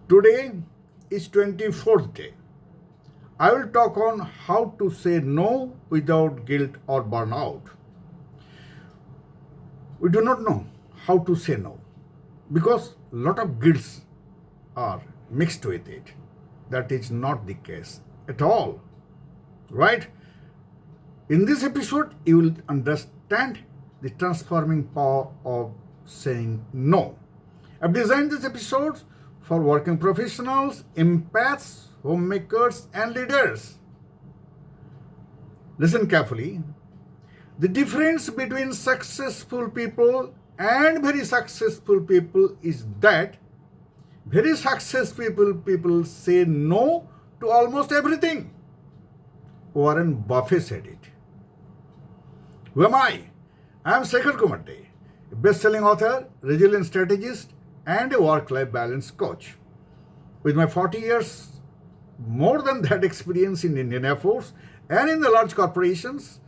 Today is 24th day. I will talk on how to say no without guilt or burnout. We do not know how to say no because a lot of guilts are mixed with it. That is not the case at all, right? In this episode, you will understand the transforming power of saying no. I've designed these episodes for working professionals, empaths, homemakers, and leaders. Listen carefully. The difference between successful people and very successful people is that very successful people say no to almost everything. Warren Buffett said it. Who am I? I am Sekhar Kumar Dey, a best-selling author, resilient strategist, and a work-life balance coach. With my 40 years, more than that experience in Indian Air Force and in the large corporations,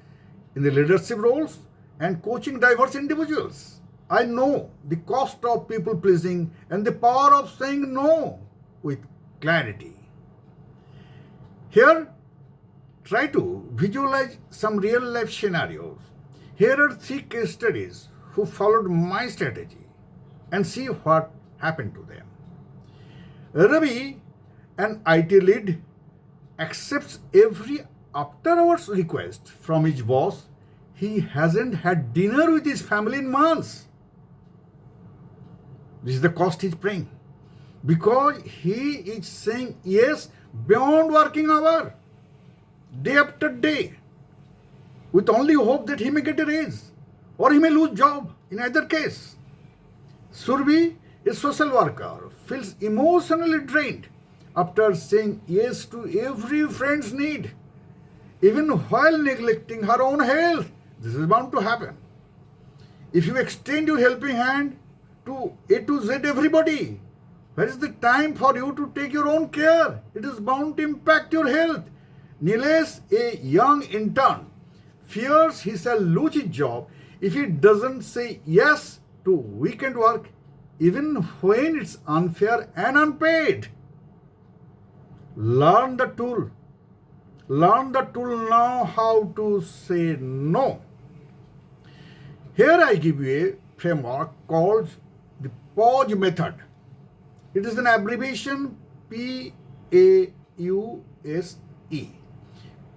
in the leadership roles, and coaching diverse individuals, I know the cost of people pleasing and the power of saying no with clarity. Here, try to visualize some real life scenarios. Here are 3 case studies who followed my strategy and see what happened to them. Ravi, an IT lead, accepts every after-hours request from his boss. He hasn't had dinner with his family in months. This is the cost he's paying because he is saying yes beyond working hour, day after day, with only hope that he may get a raise or he may lose job in either case. Surbhi, a social worker, feels emotionally drained after saying yes to every friend's need, even while neglecting her own health. This is bound to happen. If you extend your helping hand to A to Z everybody, where is the time for you to take your own care? It is bound to impact your health. Nilesh, a young intern, fears he shall lose his job if he doesn't say yes to weekend work, even when it's unfair and unpaid. Learn the tool. Learn the tool now how to say no. Here I give you a framework called the pause method. It is an abbreviation PAUSE.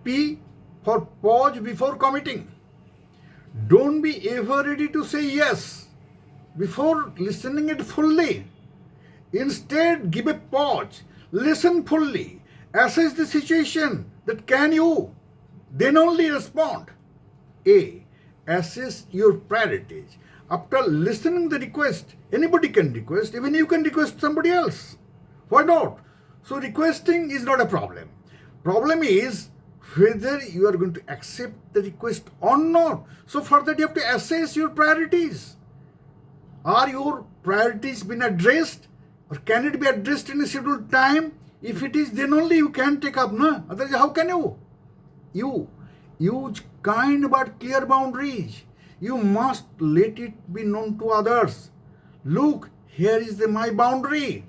P for pause before committing. Don't be ever ready to say yes before listening it fully. Instead, give a pause, listen fully, assess the situation that can you, then only respond. A. Assess your priorities. After listening the request, anybody can request, even you can request somebody else. Why not? So requesting is not a problem. Problem is whether you are going to accept the request or not. So for that you have to assess your priorities. Are your priorities been addressed or can it be addressed in a scheduled time? If it is, then only you can take up. No? Otherwise, how can you? You use kind but clear boundaries. You must let it be known to others. Look, here is my boundary.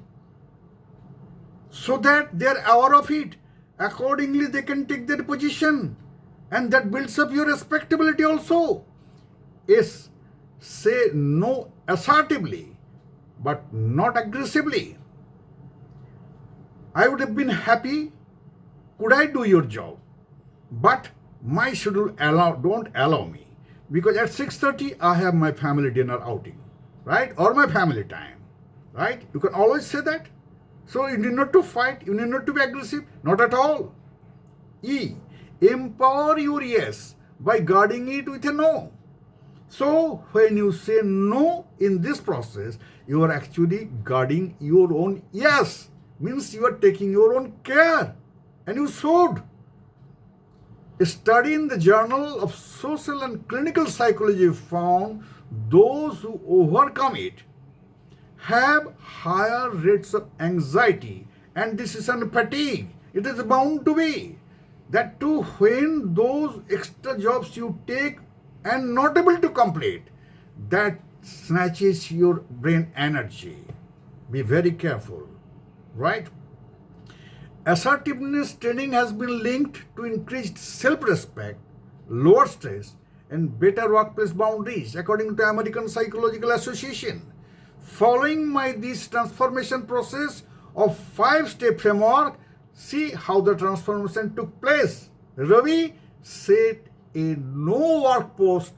So that they are aware of it. Accordingly, they can take their position. And that builds up your respectability also. Yes, say no assertively, but not aggressively. I would have been happy, could I do your job? But my schedule don't allow me. Because at 6:30, I have my family dinner outing, right? Or my family time, right? You can always say that. So you need not to fight, you need not to be aggressive, not at all. E. Empower your yes by guarding it with a no. So when you say no in this process, you are actually guarding your own yes. Means you are taking your own care. And you should. A study in the Journal of Social and Clinical Psychology found those who overcome it have higher rates of anxiety and decision fatigue. It is bound to be. That too when those extra jobs you take and not able to complete, that snatches your brain energy. Be very careful. right? Assertiveness training has been linked to increased self-respect, lower stress, and better workplace boundaries, according to American Psychological Association. Following this transformation process of 5-step framework, see how the transformation took place. Ravi set a no work post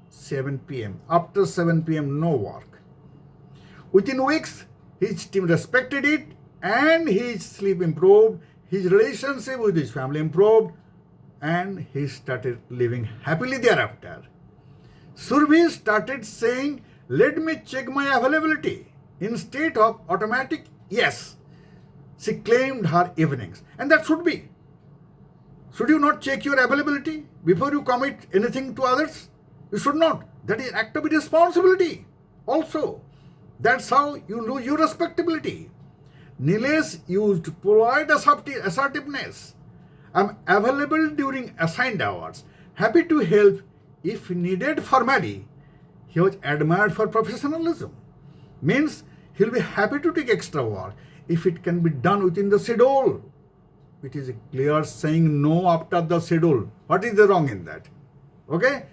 7 p.m. After 7 p.m., no work. Within weeks, his team respected it and his sleep improved, his relationship with his family improved, and he started living happily thereafter. Surbhi started saying, "Let me check my availability," instead of automatic yes. She claimed her evenings, and that should be. Should you not check your availability before you commit anything to others? You should not. That is act of responsibility. Also, that's how you lose your respectability. Nilesh used polite assertiveness. I'm available during assigned hours. Happy to help if needed formally. He was admired for professionalism. Means he'll be happy to take extra work if it can be done within the schedule. It is a clear saying no after the schedule. What is the wrong in that? Okay?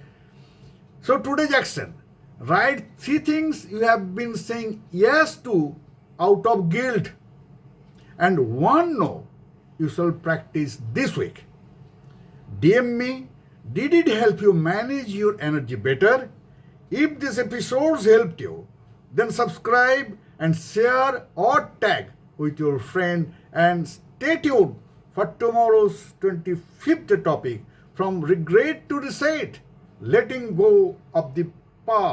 So today's action. Write 3 things you have been saying yes to out of guilt, and 1 no you shall practice this week. DM me. Did it help you manage your energy better? If this episode helped you, then subscribe and share or tag with your friend, and stay tuned for tomorrow's 25th topic, from regret to reset, letting go of the past.